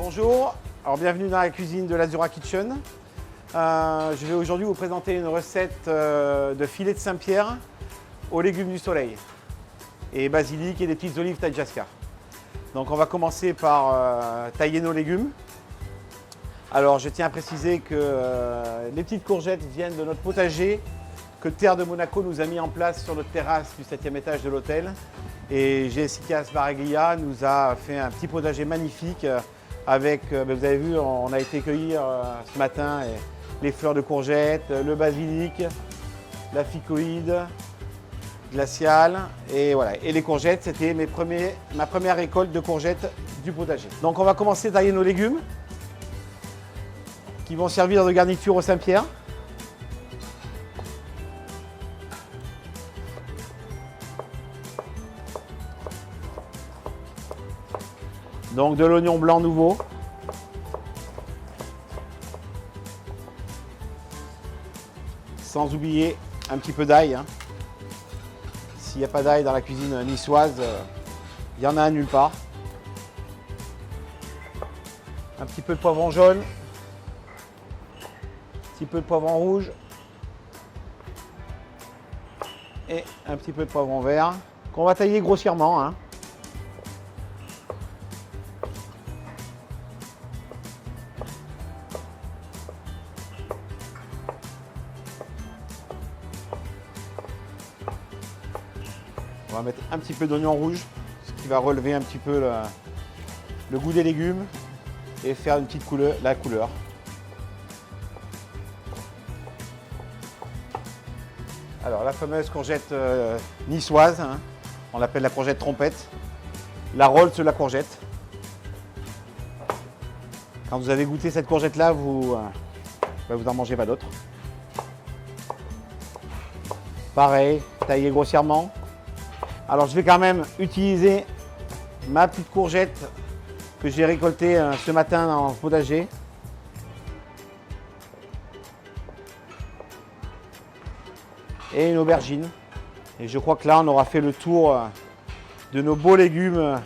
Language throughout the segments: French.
Bonjour, alors bienvenue dans la cuisine de l'Azura Kitchen. Je vais aujourd'hui vous présenter une recette de filet de Saint-Pierre aux légumes du soleil et basilic et des petites olives Tadjaska. Donc on va commencer par tailler nos légumes. Alors je tiens à préciser que les petites courgettes viennent de notre potager que Terre de Monaco nous a mis en place sur notre terrasse du 7e étage de l'hôtel. Et Jessica Sbaraglia nous a fait un petit potager magnifique avec, vous avez vu, on a été cueillir ce matin les fleurs de courgettes, le basilic, la ficoïde glaciale et voilà. Et les courgettes, c'était ma première récolte de courgettes du potager. Donc on va commencer à tailler nos légumes qui vont servir de garniture au Saint-Pierre. Donc de l'oignon blanc nouveau. Sans oublier un petit peu d'ail. S'il n'y a pas d'ail dans la cuisine niçoise, il y en a nulle part. Un petit peu de poivron jaune. Un petit peu de poivron rouge. Et un petit peu de poivron vert qu'on va tailler grossièrement. On va mettre un petit peu d'oignon rouge, ce qui va relever un petit peu le goût des légumes et faire une petite la couleur. Alors la fameuse courgette niçoise, on l'appelle la courgette trompette, la Rolls de la courgette. Quand vous avez goûté cette courgette-là, vous n'en mangez pas d'autre. Pareil, taillé grossièrement. Alors je vais quand même utiliser ma petite courgette que j'ai récoltée ce matin dans le potager. Et une aubergine. Et je crois que là on aura fait le tour de nos beaux légumes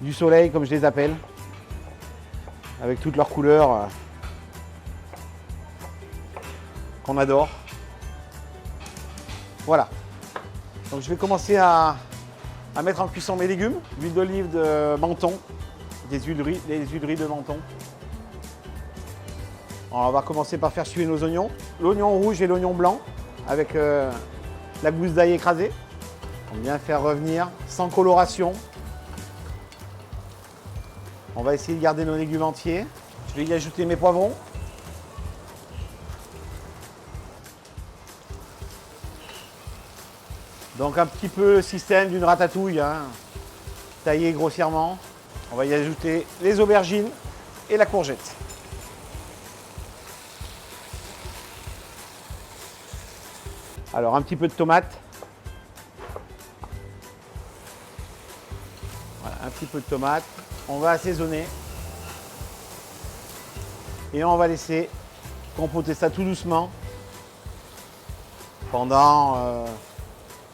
du soleil comme je les appelle. Avec toutes leurs couleurs qu'on adore. Voilà. Donc je vais commencer à mettre en cuisson mes légumes, l'huile d'olive de Menton, les huileries de Menton. On va commencer par faire suer nos oignons, l'oignon rouge et l'oignon blanc avec la gousse d'ail écrasée. On va bien faire revenir sans coloration. On va essayer de garder nos légumes entiers. Je vais y ajouter mes poivrons. Donc un petit peu le système d'une ratatouille, taillé grossièrement. On va y ajouter les aubergines et la courgette. Alors un petit peu de tomate. Voilà, un petit peu de tomate. On va assaisonner. Et on va laisser compoter ça tout doucement pendant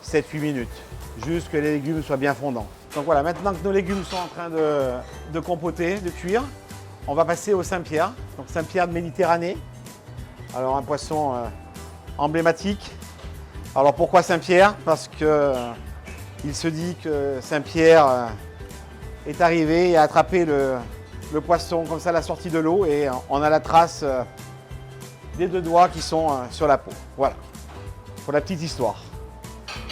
7-8 minutes, juste que les légumes soient bien fondants. Donc voilà, maintenant que nos légumes sont en train de compoter, de cuire, on va passer au Saint-Pierre. Donc Saint-Pierre de Méditerranée. Alors un poisson emblématique. Alors pourquoi Saint-Pierre? Parce que il se dit que Saint-Pierre est arrivé et a attrapé le poisson comme ça à la sortie de l'eau et on a la trace des deux doigts qui sont sur la peau. Voilà, pour la petite histoire.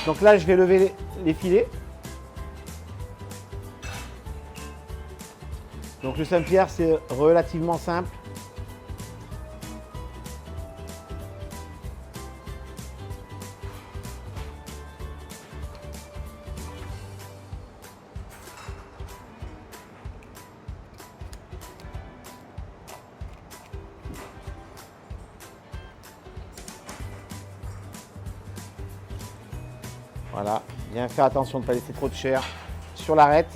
Donc là, je vais lever les filets. Donc le Saint-Pierre, c'est relativement simple. Voilà, bien faire attention de ne pas laisser trop de chair sur l'arête.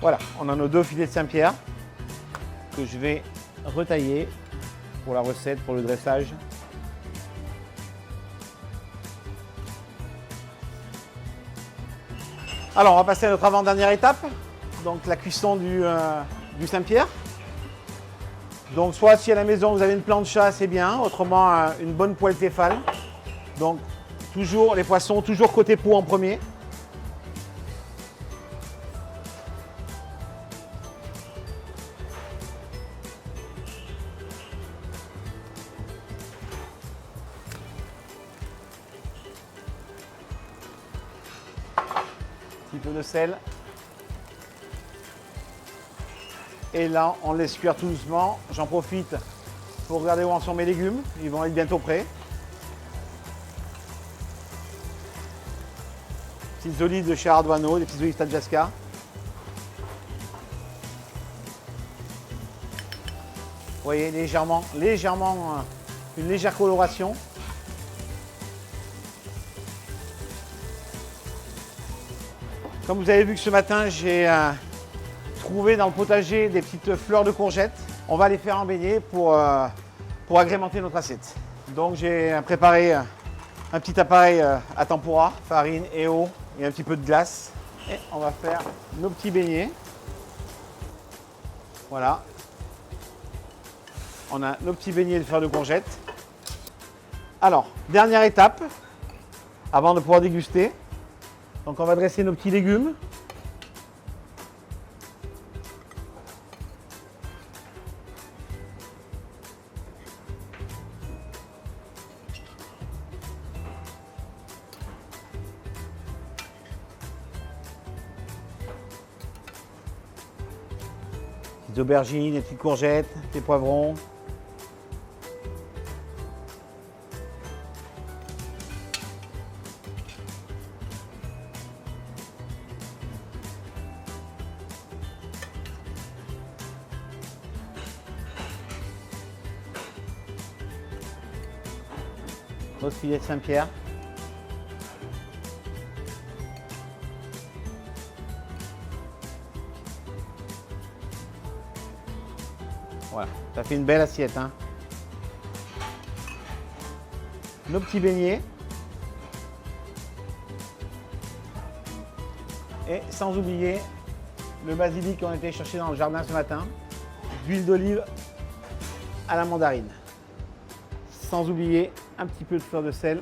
Voilà, on a nos deux filets de Saint-Pierre que je vais retailler pour la recette, pour le dressage. Alors, on va passer à notre avant-dernière étape, donc la cuisson du Saint-Pierre. Donc, soit si à la maison vous avez une plancha, c'est bien, autrement une bonne poêle Tefal. Donc, toujours les poissons, toujours côté peau en premier. Un petit peu de sel. Et là, on laisse cuire tout doucement. J'en profite pour regarder où en sont mes légumes. Ils vont être bientôt prêts. Petites olives de chez Arduano, des petites olives Tadjaska. Vous voyez, légèrement, une légère coloration. Comme vous avez vu que ce matin, j'ai trouvé dans le potager des petites fleurs de courgettes. On va les faire en beignet pour agrémenter notre assiette. Donc j'ai préparé un petit appareil à tempura, farine et eau et un petit peu de glace. Et on va faire nos petits beignets. Voilà. On a nos petits beignets de fleurs de courgettes. Alors, dernière étape, avant de pouvoir déguster. Donc on va dresser nos petits légumes. Des aubergines, des petites courgettes, des poivrons. Notre filet de Saint-Pierre. Voilà, ça fait une belle assiette, hein. Nos petits beignets. Et sans oublier le basilic qu'on a été chercher dans le jardin ce matin. D'huile d'olive à la mandarine. Sans oublier un petit peu de fleur de sel